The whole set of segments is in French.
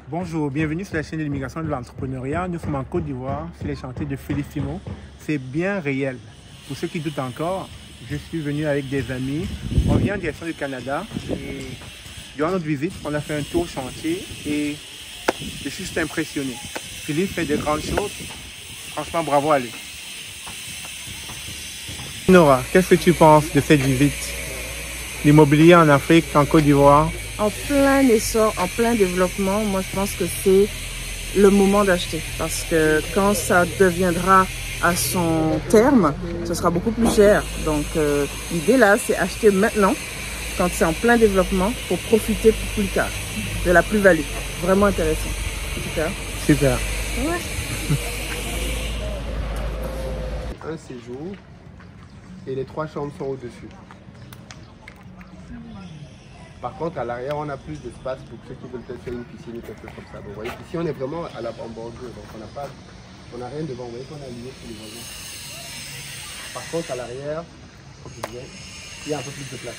Bonjour, bienvenue sur la chaîne de l'immigration de l'entrepreneuriat. Nous sommes en Côte d'Ivoire, sur les chantiers de Félissimo. C'est bien réel. Pour ceux qui doutent encore, je suis venu avec des amis. On vient en direction du Canada et durant notre visite, on a fait un tour chantier et je suis juste impressionné. Philippe fait de grandes choses. Franchement, bravo à lui. Nora, qu'est-ce que tu penses de cette visite? L'immobilier en Afrique, en Côte d'Ivoire? En plein essor, en plein développement, moi je pense que c'est le moment d'acheter. Parce que quand ça deviendra à son terme, ce sera beaucoup plus cher. Donc l'idée là, c'est acheter maintenant, quand c'est en plein développement, pour profiter pour plus tard de la plus-value. Vraiment intéressant. Super. Super. Ouais. Un séjour et les 3 chambres sont au-dessus. Par contre, à l'arrière, on a plus d'espace pour ceux qui veulent peut-être faire une piscine ou quelque chose comme ça. Donc, vous voyez, ici, on est vraiment en bordure, donc on n'a rien devant. Vous voyez qu'on a lié sur les voisins. Par contre, à l'arrière, comme je disais, il y a un peu plus de place.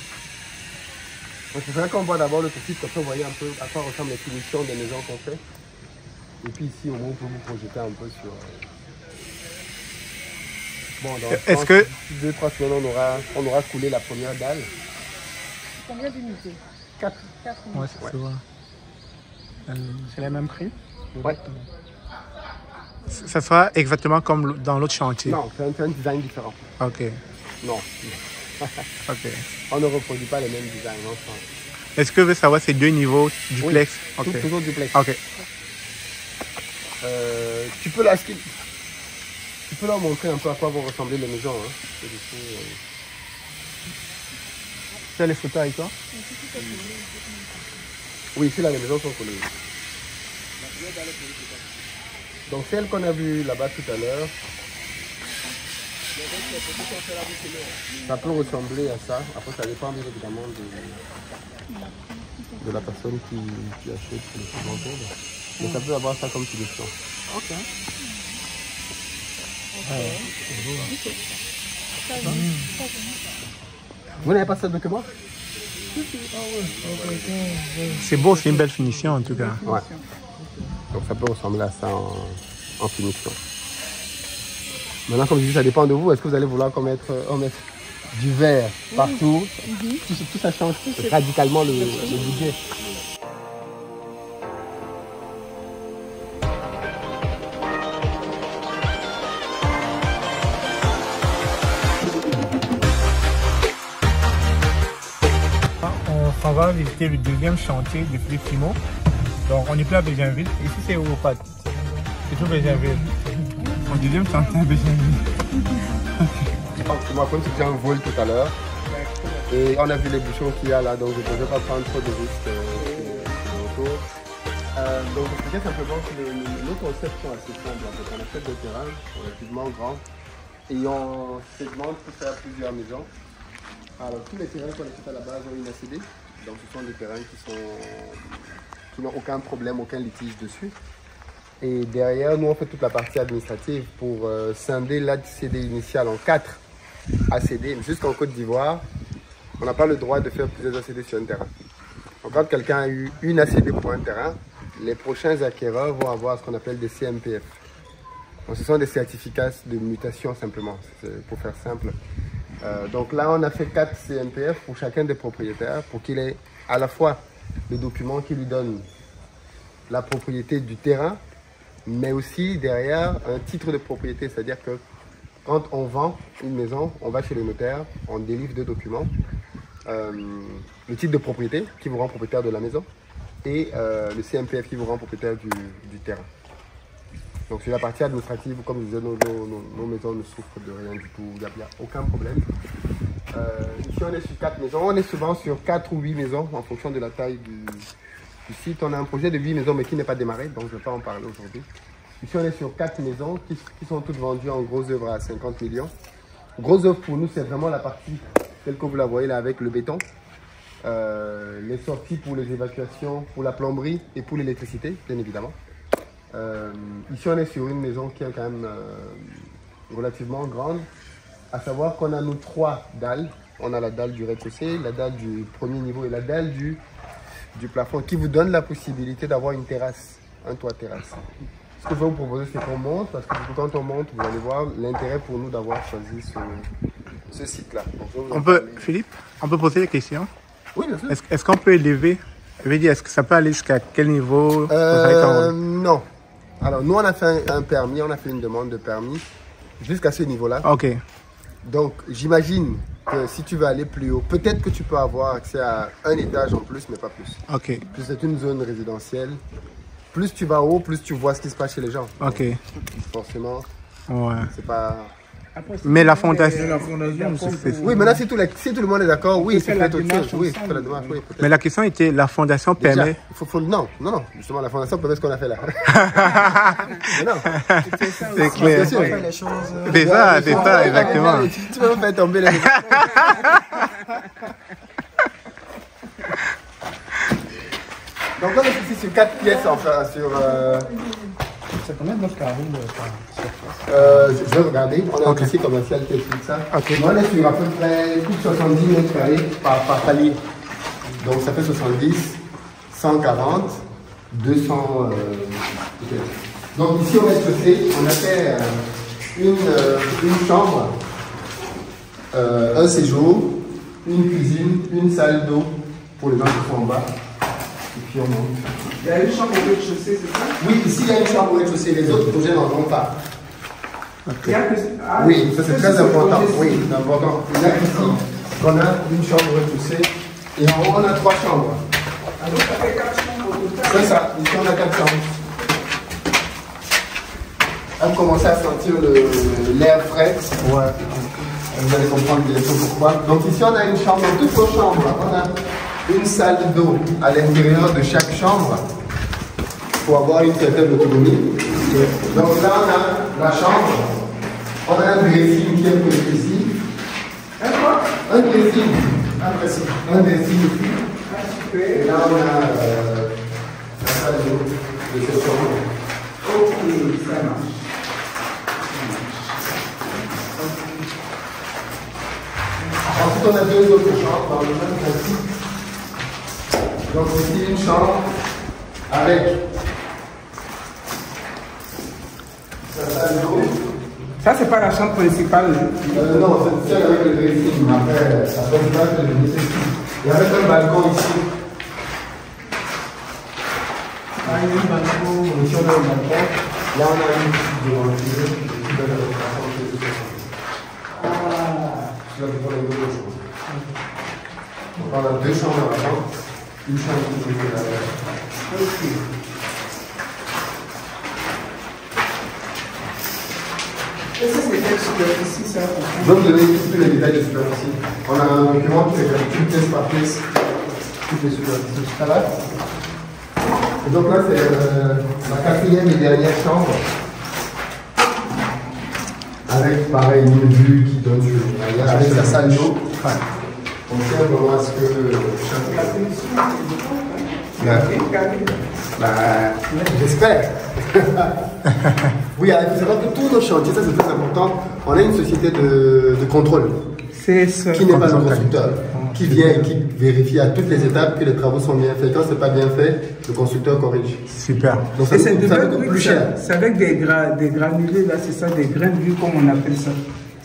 Donc, c'est vrai qu'on voit d'abord le petit, comme ça, vous voyez un peu à quoi ressemblent les finitions des maisons qu'on fait. Et puis ici, au moins, on peut vous projeter un peu sur... Bon, dans Est-ce que 2-3 semaines, on aura coulé la première dalle. Combien d'unités? 4. Ouais, ça se voit. C'est le même prix? Ouais. Ça sera exactement comme dans l'autre chantier? Non, c'est un design différent. Ok, Non, ok. on ne reproduit pas les mêmes designs ensemble. Est-ce que vous savez savoir ces deux niveaux duplex? Oui, Ok. toujours duplex. Ok. Tu peux leur montrer un peu à quoi vont ressembler les maisons. Hein. Et du coup, Tu as les photos avec toi? oui, ici là, les maisons sont collées. Donc celle qu'on a vue là-bas tout à l'heure, ça peut ressembler à ça. Après, ça dépend bien évidemment de la personne qui achète le second tour. Mais ça peut avoir ça comme solution. Ok. Vous n'avez pas ça de que moi? C'est beau, c'est une belle finition en tout cas. Ouais. Donc ça peut ressembler à ça en finition. Maintenant, comme je dis, ça dépend de vous. Est-ce que vous allez vouloir qu'on mette du verre partout? Tout ça change radicalement le budget. On va visiter le deuxième chantier de Félissimo. Donc on n'est plus à Béjainville. Ici c'est Europat. C'est tout Béjainville. Mon deuxième chantier à Béjainville. Moi, comme c'était un vol tout à l'heure, et on a vu les bouchons qu'il y a là, donc je ne pouvais pas prendre trop de risques sur le retour. Donc je expliquais simplement que nos concepts sont assez simples. En fait. On achète des terrains relativement grands et on segmente pour faire plusieurs maisons. Alors tous les terrains qu'on achète à la base ont une ACD, donc ce sont des terrains qui n'ont aucun problème, aucun litige dessus. Et derrière, nous on fait toute la partie administrative pour scinder l'ACD initiale en 4 ACD. Jusqu'en Côte d'Ivoire, on n'a pas le droit de faire plusieurs ACD sur un terrain. Donc quand quelqu'un a eu une ACD pour un terrain, les prochains acquéreurs vont avoir ce qu'on appelle des CMPF. Donc ce sont des certificats de mutation simplement, pour faire simple. Donc là, on a fait 4 CMPF pour chacun des propriétaires pour qu'il ait à la fois le document qui lui donne la propriété du terrain, mais aussi derrière un titre de propriété. C'est-à-dire que quand on vend une maison, on va chez le notaire, on délivre 2 documents. Le titre de propriété qui vous rend propriétaire de la maison et le CMPF qui vous rend propriétaire du terrain. Donc sur la partie administrative, comme je disais, nos maisons ne souffrent de rien du tout, il n'y a aucun problème. Ici on est sur 4 maisons, on est souvent sur 4 ou 8 maisons en fonction de la taille du site. On a un projet de 8 maisons mais qui n'est pas démarré, donc je ne vais pas en parler aujourd'hui. Ici on est sur 4 maisons qui sont toutes vendues en gros œuvre à 50 millions. Gros œuvre pour nous c'est vraiment la partie telle que vous la voyez là avec le béton. Les sorties pour les évacuations, pour la plomberie et pour l'électricité bien évidemment. Ici on est sur une maison qui est quand même relativement grande, à savoir qu'on a nos 3 dalles. On a la dalle du rez-de-chaussée, la dalle du premier niveau et la dalle du du plafond qui vous donne la possibilité d'avoir une terrasse, un toit terrasse. Ce que je vais vous proposer, c'est qu'on monte, parce que quand on monte, vous allez voir l'intérêt pour nous d'avoir choisi ce site-là. Philippe, on peut poser des questions? Oui, bien sûr. Est-ce qu'on peut élever? Je veux dire, est-ce que ça peut aller jusqu'à quel niveau? Non. Alors, nous, on a fait un permis, on a fait une demande de permis jusqu'à ce niveau-là. Ok. Donc, j'imagine que si tu veux aller plus haut, peut-être que tu peux avoir accès à un étage en plus, mais pas plus. Ok. Puis c'est une zone résidentielle. Plus tu vas haut, plus tu vois ce qui se passe chez les gens. Ok. Donc, forcément, Ouais. c'est pas... Mais la fondation... Oui, maintenant, si tout le monde est d'accord, oui, c'est peut-être autre chose. Oui, c'est la démarche, oui, peut-être. Mais la question était, la fondation Déjà, permet... non, justement, la fondation permet ce qu'on a fait là. Mais non, C'est clair. bien sûr. C'est ça, exactement. Tu peux me faire tomber les... Donc on est ici sur 4 pièces, enfin, sur... C'est combien de mètres carrés je vais regarder, on a un dossier commercial qui explique ça. Ok. On est sur à peu près plus de 70 mètres carrés par palier. Donc ça fait 70, 140, 200... Donc ici on est chaussé, on a fait une chambre, un séjour, une cuisine, une salle d'eau pour les gens qui sont en bas. Et puis on monte. Il y a une chambre au rez-de-chaussée, c'est ça? Oui, ici il y a une chambre au rez-de-chaussée, les autres projets n'en ont pas. Il y a que... Oui, ça c'est très important. Oui, c'est important. Il y a ici qu'on a une chambre au rez-de-chaussée et en haut on a 3 chambres. Alors ça fait 4 chambres au total. C'est ça, ici on a 4 chambres. On commence à sentir l'air frais. Ouais. Vous allez comprendre bientôt pourquoi. Donc ici on a une chambre, dans toutes nos chambres, on a une salle d'eau à l'intérieur de chaque chambre pour avoir une certaine autonomie. Donc là on a la chambre, on a un dressing qui est posé ici. Un dressing. Un dressing ici. Et là on a la salle d'eau de cette chambre. Ok, ça marche. Ensuite, on a 2 autres chambres dans le même principe. Donc, aussi une chambre avec sa salle d'eau. Ça, c'est pas la chambre principale. Non, c'est celle avec le dressing. Après, ça donne pas que le nécessite. Et avec un balcon ici. Là, il y a un balcon. Ici, on a un balcon. Là, on a une petite devanture qui donne la location de tout ça. Là, on a 2 chambres. Donc, on a 2 chambres avant, une chambre qui est là. Ok. Et ça, c'est quelle superficie, ça? Donc, je vais expliquer les détails de superficie. On a un document qui fait une pièce par pièce, toutes les superficies jusqu'à là. Et donc là, c'est la 4e et dernière chambre. Avec pareil une vue qui donne sur l'arrière, avec la salle d'eau. On tient vraiment à ce que j'espère. Oui, il faut savoir que tous nos chantiers, ça c'est très important, on a une société de contrôle. C'est ça. Qui n'est pas un constructeur, qui vient et qui vérifie à toutes les étapes que les travaux sont bien faits. Quand ce n'est pas bien fait, le constructeur corrige. Super. Donc ça Et c'est coûte plus cher. C'est avec des granulés, là, c'est ça, des grains de comme on appelle ça.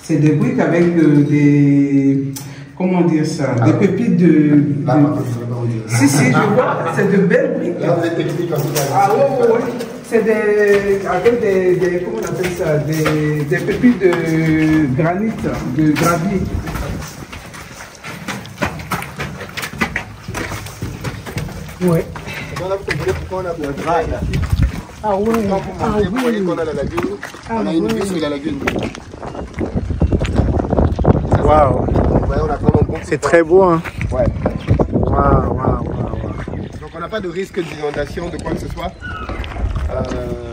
C'est des briques avec des... Comment dire ça? Des pépites de... Là, par contre, je ne sais pas où dire. Si, je vois, c'est de belles briques. Là, vous êtes technique en tout cas. Ah ouais. C'est avec des... Comment on appelle ça? Des pépites de granit, de gravier. Ouais. Donc là, vous comprenez pourquoi on a un drap là. Ah ouais. Quand vous montez, vous voyez qu'on a la lagune. On a une vue sur la lagune. Waouh. Ouais, on a vraiment beaucoup. C'est très beau, hein? Ouais. Waouh. Donc on n'a pas de risque d'inondation, de quoi que ce soit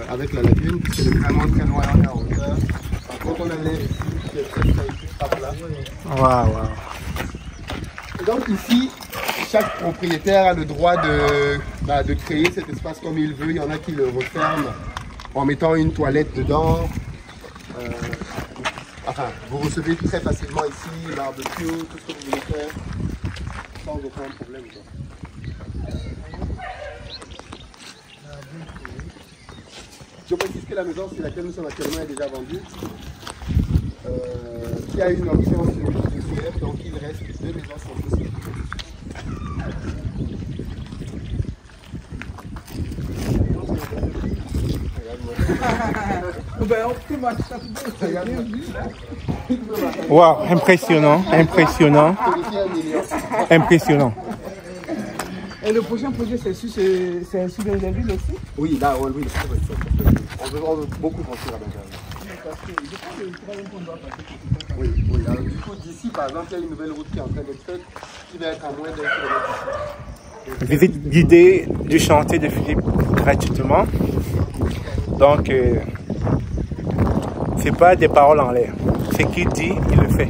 avec la lagune, puisque c'est vraiment très loin, on est en hauteur. Par contre, on a l'air ici qui est très plat. Waouh. Et donc ici, chaque propriétaire a le droit de créer cet espace comme il veut. Il y en a qui le referment en mettant une toilette dedans. Enfin, vous recevez très facilement ici, barbecue, tout ce que vous voulez faire, sans aucun problème. Je précise que la maison sur laquelle nous sommes actuellement est déjà vendue. Qui a une option sur le donc il reste 2 maisons sans souci. Wow, impressionnant, impressionnant, impressionnant. Et le prochain projet, c'est sur les villes aussi? Oui, là, oui, on veut beaucoup construire à Benjamin. Oui, oui. Alors, du coup, d'ici, par exemple, il y a une nouvelle route qui est en train d'être faite, qui va être à moins d'1 kilomètre ici. Visite guidée du chantier de Philippe gratuitement. Donc, c'est pas des paroles en l'air. C'est qui dit, il le fait.